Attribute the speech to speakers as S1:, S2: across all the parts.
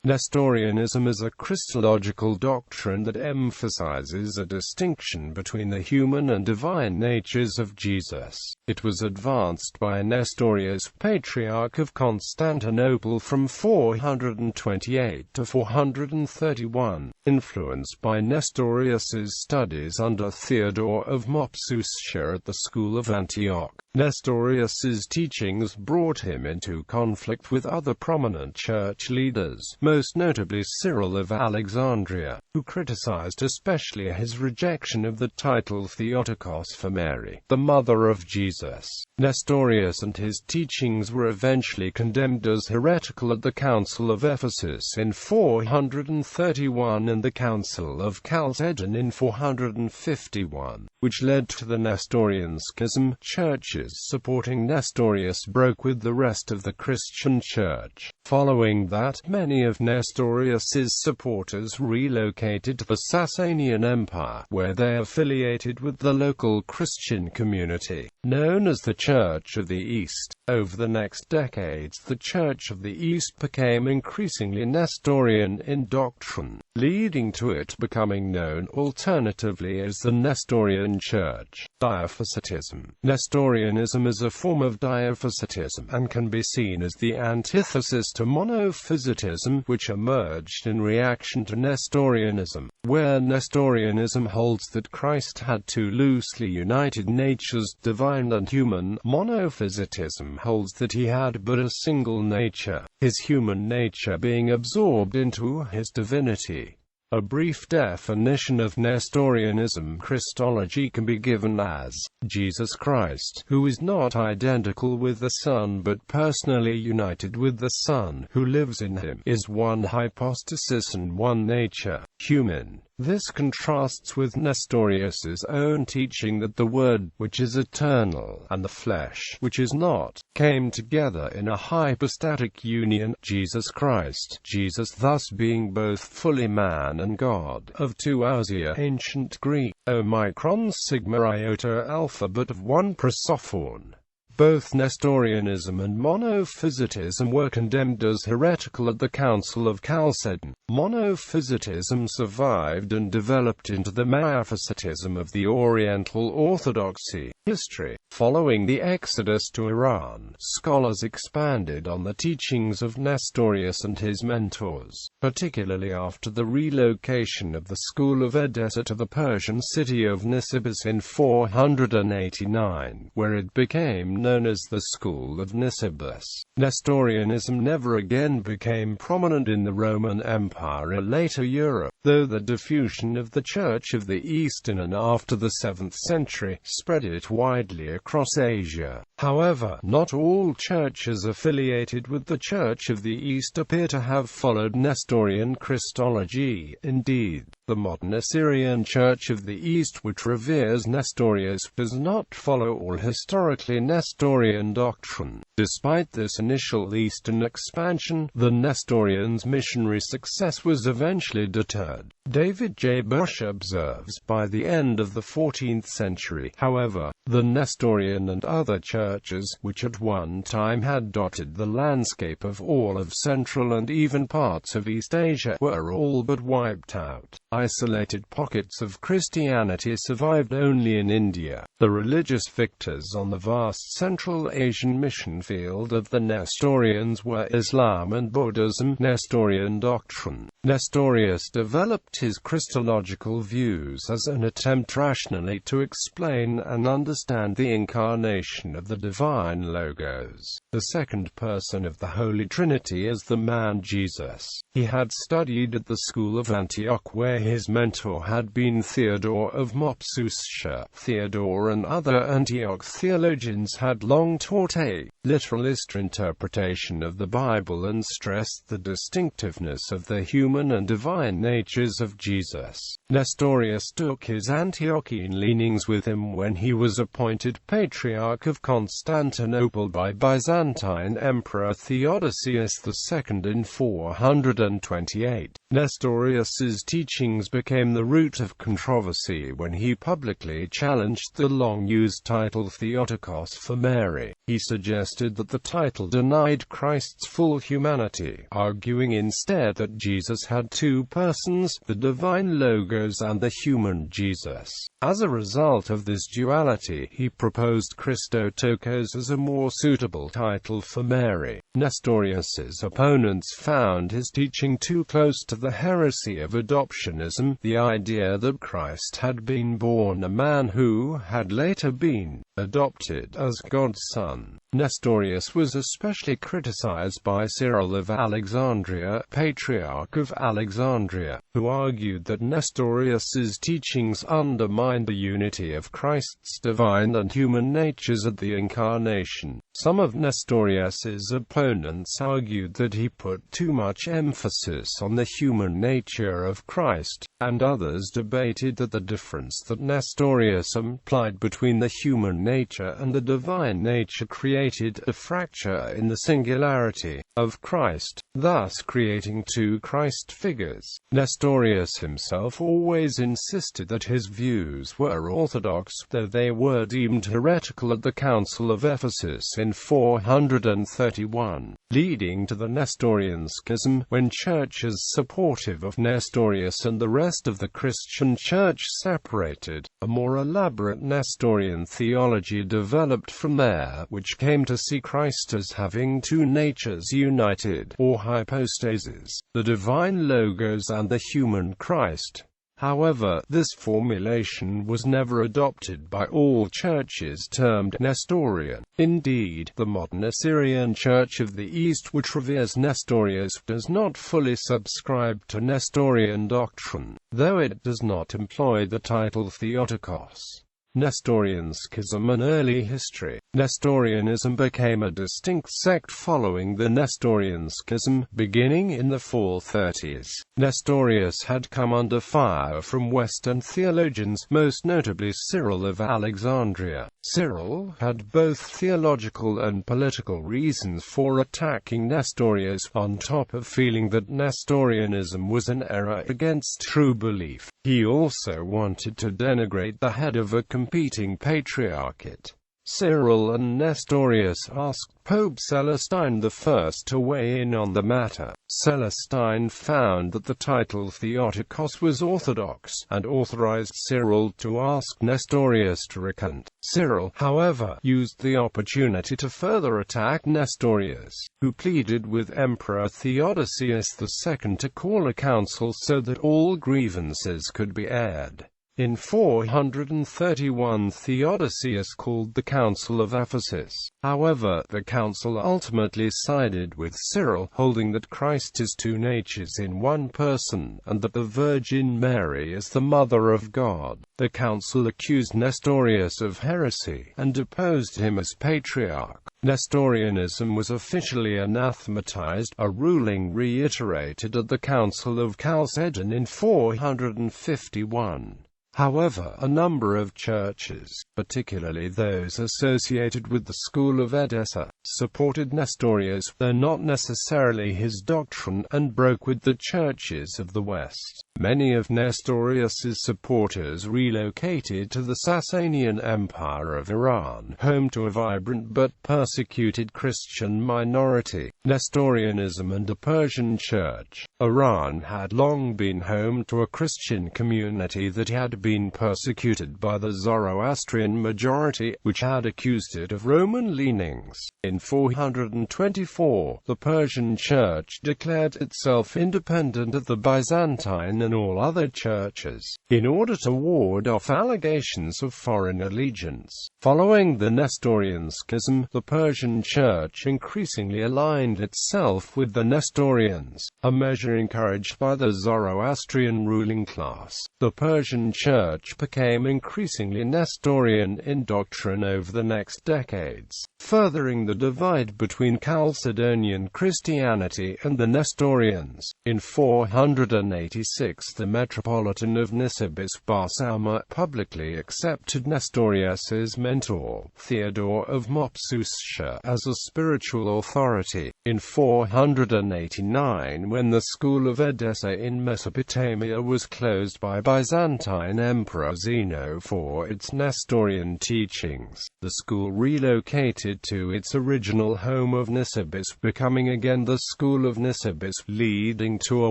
S1: Nestorianism is a Christological doctrine that emphasizes a distinction between the human and divine natures of Jesus. It was advanced by Nestorius, Patriarch of Constantinople from 428 to 431, influenced by Nestorius's studies under Theodore of Mopsuestia at the School of Antioch. Nestorius's teachings brought him into conflict with other prominent church leaders, most notably Cyril of Alexandria, who criticized especially his rejection of the title Theotokos for Mary, the mother of Jesus. Nestorius and his teachings were eventually condemned as heretical at the Council of Ephesus in 431 and the Council of Chalcedon in 451, which led to the Nestorian Schism. Churches supporting Nestorius broke with the rest of the Christian Church. Following that, many of Nestorius's supporters relocated to the Sasanian Empire, where they affiliated with the local Christian community, known as the Church of the East. Over the next decades, the Church of the East became increasingly Nestorian in doctrine, leading to it becoming known alternatively as the Nestorian Church. Diaphysitism. Nestorianism is a form of diaphysitism and can be seen as the antithesis to monophysitism, which emerged in reaction to Nestorianism, where Nestorianism holds that Christ had two loosely united natures, divine and human. Monophysitism holds that he had but a single nature, his human nature being absorbed into his divinity. A brief definition of Nestorianism Christology can be given as Jesus Christ, who is not identical with the Son but personally united with the Son, who lives in him, is one hypostasis and one nature, human. This contrasts with Nestorius's own teaching that the Word, which is eternal, and the flesh, which is not, came together in a hypostatic union, Jesus Christ, Jesus thus being both fully man and God, of two ousia, ancient Greek, omicron sigma iota alpha but of one prosophon. Both Nestorianism and monophysitism were condemned as heretical at the Council of Chalcedon. Monophysitism survived and developed into the Miaphysitism of the Oriental Orthodoxy. History. Following the exodus to Iran, scholars expanded on the teachings of Nestorius and his mentors, particularly after the relocation of the School of Edessa to the Persian city of Nisibis in 489, where it became known as the School of Nisibis. Nestorianism never again became prominent in the Roman Empire or later Europe, though the diffusion of the Church of the East in and after the 7th century spread it widely across Asia. However, not all churches affiliated with the Church of the East appear to have followed Nestorian Christology. Indeed, the modern Assyrian Church of the East, which reveres Nestorius, does not follow all historically Nestorian doctrine. Despite this initial Eastern expansion, the Nestorians' missionary success was eventually deterred. David J. Bush observes, by the end of the 14th century, however, the Nestorian and other churches, which at one time had dotted the landscape of all of Central and even parts of East Asia, were all but wiped out. Isolated pockets of Christianity survived only in India. The religious victors on the vast Central Asian mission field of the Nestorians were Islam and Buddhism. Nestorian doctrine. Nestorius developed his Christological views as an attempt rationally to explain and understand the incarnation of the divine Logos, the second person of the Holy Trinity as the man Jesus. He had studied at the School of Antioch, where his mentor had been Theodore of Mopsuestia. Theodore and other Antioch theologians had long taught a literalist interpretation of the Bible and stressed the distinctiveness of the human and divine natures of Jesus. Nestorius took his Antiochian leanings with him when he was appointed Patriarch of Constantinople by Byzantine Emperor Theodosius II in 428. Nestorius's teaching teachings became the root of controversy when he publicly challenged the long-used title Theotokos for Mary. He suggested that the title denied Christ's full humanity, arguing instead that Jesus had two persons, the divine Logos and the human Jesus. As a result of this duality, he proposed Christotokos as a more suitable title for Mary. Nestorius's opponents found his teaching too close to the heresy of adoptionism, the idea that Christ had been born a man who had later been adopted as God's son. Nestorius was especially criticized by Cyril of Alexandria, Patriarch of Alexandria, who argued that Nestorius's teachings undermined the unity of Christ's divine and human natures at the Incarnation. Some of Nestorius's opponents argued that he put too much emphasis on the human nature of Christ, and others debated that the difference that Nestorius implied between the human nature and the divine nature created a fracture in the singularity of Christ, thus creating two Christ figures. Nestorius himself always insisted that his views were orthodox, though they were deemed heretical at the Council of Ephesus in 431, leading to the Nestorian Schism, when churches supportive of Nestorius and the rest of the Christian Church separated. A more elaborate Nestorian theology developed from there, which came to see Christ as having two natures united, or hypostases, the divine Logos and the human Christ. However, this formulation was never adopted by all churches termed Nestorian. Indeed, the modern Assyrian Church of the East, which reveres Nestorius, does not fully subscribe to Nestorian doctrine, though it does not employ the title Theotokos. Nestorian Schism and early history. Nestorianism became a distinct sect following the Nestorian Schism, beginning in the 430s. Nestorius had come under fire from Western theologians, most notably Cyril of Alexandria. Cyril had both theological and political reasons for attacking Nestorius, on top of feeling that Nestorianism was an error against true belief. He also wanted to denigrate the head of a competing patriarchate. Cyril and Nestorius asked Pope Celestine I to weigh in on the matter. Celestine found that the title Theotokos was orthodox, and authorized Cyril to ask Nestorius to recant. Cyril, however, used the opportunity to further attack Nestorius, who pleaded with Emperor Theodosius II to call a council so that all grievances could be aired. In 431 Theodosius called the Council of Ephesus. However, the council ultimately sided with Cyril, holding that Christ is two natures in one person, and that the Virgin Mary is the Mother of God. The council accused Nestorius of heresy, and deposed him as Patriarch. Nestorianism was officially anathematized, a ruling reiterated at the Council of Chalcedon in 451. However, a number of churches, particularly those associated with the School of Edessa, supported Nestorius, though not necessarily his doctrine, and broke with the churches of the West. Many of Nestorius's supporters relocated to the Sasanian Empire of Iran, home to a vibrant but persecuted Christian minority. Nestorianism and the Persian Church. Iran had long been home to a Christian community that had been persecuted by the Zoroastrian majority, which had accused it of Roman leanings. In 424, the Persian Church declared itself independent of the Byzantine and all other churches, in order to ward off allegations of foreign allegiance. Following the Nestorian Schism, the Persian Church increasingly aligned itself with the Nestorians, a measure encouraged by the Zoroastrian ruling class. The Persian Church became increasingly Nestorian in doctrine over the next decades, furthering the divide between Chalcedonian Christianity and the Nestorians. In 486, the Metropolitan of Nisibis Barsauma publicly accepted Nestorius's mentor, Theodore of Mopsuestia, as a spiritual authority. In 489, when the School of Edessa in Mesopotamia was closed by Byzantine Emperor Zeno for its Nestorian teachings, the school relocated to its original home of Nisibis, becoming again the School of Nisibis, leading to a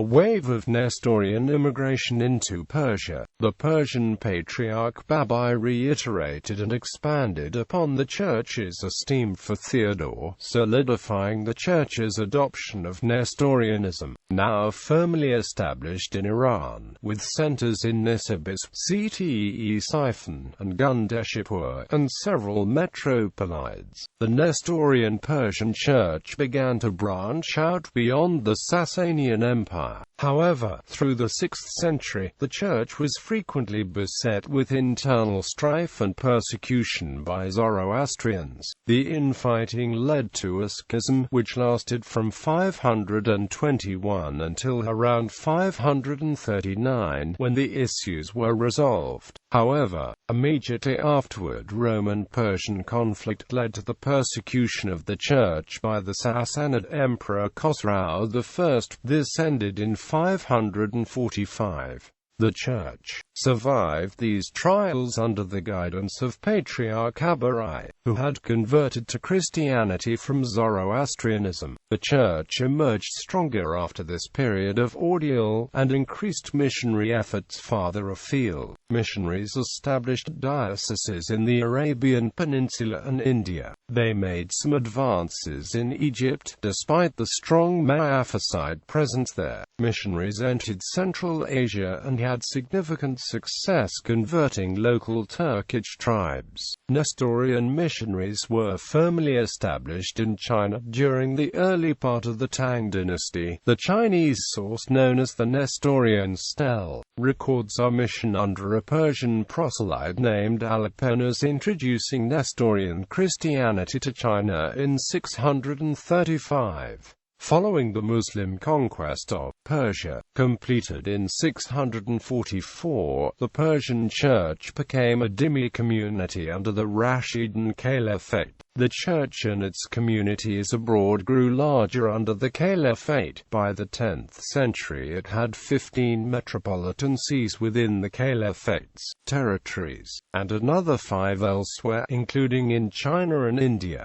S1: wave of Nestorian immigration into Persia. The Persian Patriarch Babai reiterated and expanded upon the Church's esteem for Theodore, solidifying the Church's adoption of Nestorianism, now firmly established in Iran, with centers in Nisibis, Ctesiphon, and Gundeshapur, and several metropolises. The Nestorian Persian Church began to branch out beyond the Sasanian Empire. However, through the 6th century, the Church was frequently beset with internal strife and persecution by Zoroastrians. The infighting led to a schism, which lasted from 521 until around 539, when the issues were resolved. However, immediately afterward, Roman-Persian conflict led to the persecution of the Church by the Sassanid Emperor Khosrau I. This ended in 545. The Church survived these trials under the guidance of Patriarch Abarai, who had converted to Christianity from Zoroastrianism. The Church emerged stronger after this period of ordeal, and increased missionary efforts farther afield. Missionaries established dioceses in the Arabian Peninsula and India. They made some advances in Egypt, despite the strong Miaphysite presence there. Missionaries entered Central Asia and had significant success converting local Turkic tribes. Nestorian missionaries were firmly established in China during the early part of the Tang dynasty. The Chinese source known as the Nestorian Stele records a mission under a Persian proselyte named Alepenes introducing Nestorian Christianity to China in 635. Following the Muslim conquest of Persia, completed in 644, the Persian Church became a dhimmi community under the Rashidun Caliphate. The Church and its communities abroad grew larger under the Caliphate. By the 10th century it had 15 metropolitan sees within the Caliphate's territories, and another 5 elsewhere, including in China and India.